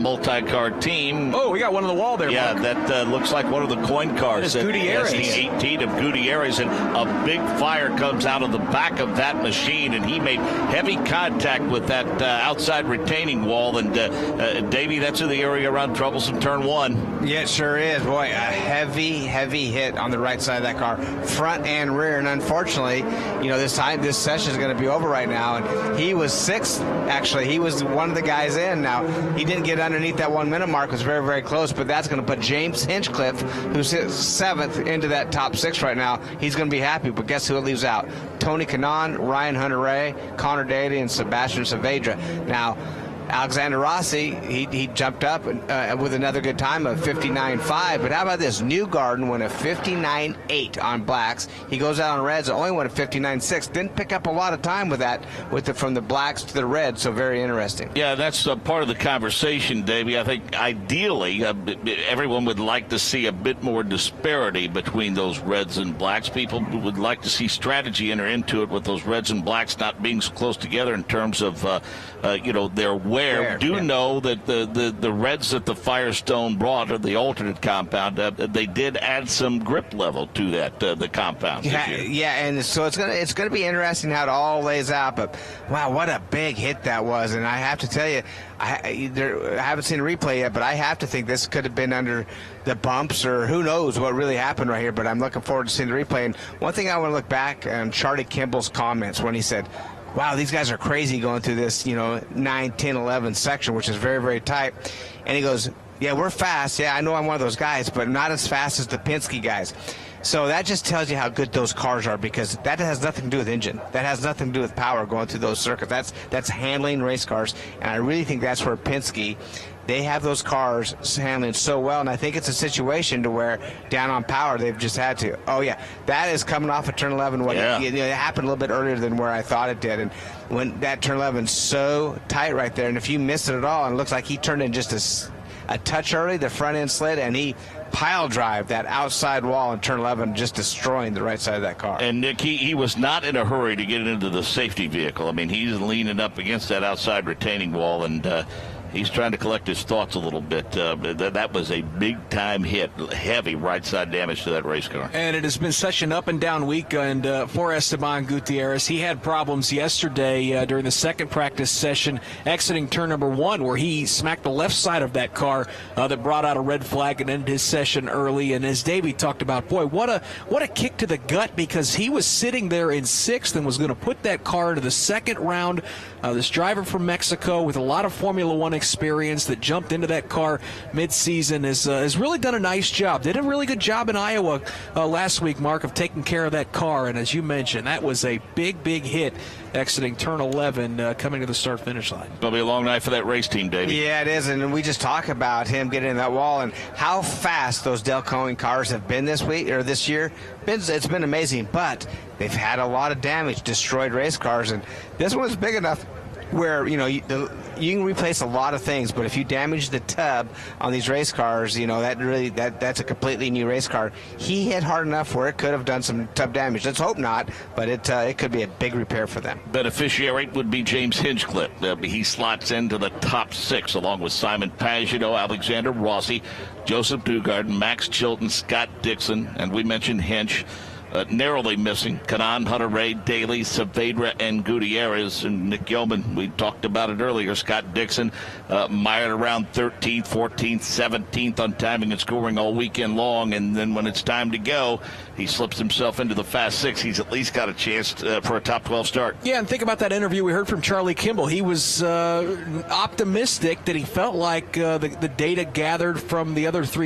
multi-car team. Oh, we got one on the wall there. Yeah, Mark. that looks like one of the coin cars. That is Gutierrez. That's the 18 of Gutierrez, and a big fire comes out of the back of that machine, and he made heavy contact with that outside retaining wall. And Davey, that's in the area around troublesome turn 1. Yeah, it sure is. Boy, a heavy hit on the right side of that car, front and rear. And unfortunately, this session is going to be over right now. And he was 6th. Actually, he was one of the guys in. Now, he didn't get underneath that 1 minute mark. It was very, very close. But that's going to put James Hinchcliffe, who's 7th, into that top 6 right now. He's going to be happy. But guess who it leaves out? Tony Kanaan, Ryan Hunter-Ray, Connor Daly, and Sebastian Saavedra. Now, Alexander Rossi, he jumped up with another good time of 59.5. But how about this? Newgarden went a 59.8 on blacks. He goes out on reds, only went a 59.6. Didn't pick up a lot of time with that, from the blacks to the reds. So very interesting. Yeah, that's part of the conversation, Davey. I think ideally everyone would like to see a bit more disparity between those reds and blacks. People would like to see strategy enter into it with those reds and blacks not being so close together in terms of their wear. Know that the reds that the Firestone brought, or the alternate compound, they did add some grip level to that the compound. Yeah, and so it's gonna be interesting how it all lays out. But wow, what a big hit that was! And I have to tell you, I haven't seen a replay yet, but I have to think this could have been under the bumps, or who knows what really happened right here. But I'm looking forward to seeing the replay. And one thing I want to look back on Charlie Kimball's comments when he said, wow, these guys are crazy going through this, 9, 10, 11 section, which is very, very tight. And he goes, yeah, we're fast. Yeah, I know I'm one of those guys, but not as fast as the Penske guys. So that just tells you how good those cars are, because that has nothing to do with engine. That has nothing to do with power going through those circuits. That's handling race cars. And I really think that's where Penske, they have those cars handling so well, and I think it's a situation to where down on power they've just had to. Oh yeah, that is coming off of turn 11. It happened a little bit earlier than where I thought it did, and when that turn 11's so tight right there, and if you miss it at all, and it looks like he turned in just a touch early, the front end slid, and he pile drive that outside wall in turn 11, just destroying the right side of that car. And Nick, he was not in a hurry to get into the safety vehicle. I mean, he's leaning up against that outside retaining wall, and he's trying to collect his thoughts a little bit. That was a big-time hit, heavy right-side damage to that race car. And it has been such an up-and-down weekend for Esteban Gutierrez. He had problems yesterday during the second practice session, exiting turn number 1, where he smacked the left side of that car that brought out a red flag and ended his session early. And as Davey talked about, boy, what a kick to the gut, because he was sitting there in 6th and was going to put that car into the second round. This driver from Mexico with a lot of Formula One experience that jumped into that car mid-season has really done a nice job. Did a really good job in Iowa last week, Mark, of taking care of that car. And as you mentioned, that was a big hit exiting turn 11, coming to the start-finish line. It's going to be a long night for that race team, Davey. Yeah, it is. And we just talk about him getting in that wall and how fast those Del Cohen cars have been this week or this year. It's been amazing, but they've had a lot of damage, destroyed race cars, and this one's big enough where you can replace a lot of things, but if you damage the tub on these race cars, that's a completely new race car. He hit hard enough where it could have done some tub damage. Let's hope not, but it could be a big repair for them. Beneficiary would be James Hinchcliffe. He slots into the top 6 along with Simon Pagenaud, Alexander Rossi, Joseph Newgarden, Max Chilton, Scott Dixon, and we mentioned Hinch. Narrowly missing Kanaan, Hunter-Ray, Daly, Saavedra, and Gutierrez. And Nick Yeoman, we talked about it earlier. Scott Dixon mired around 13th, 14th, 17th on timing and scoring all weekend long. And then when it's time to go, he slips himself into the Fast 6. He's at least got a chance for a top 12 start. Yeah, and think about that interview we heard from Charlie Kimball. He was optimistic that he felt like the data gathered from the other 3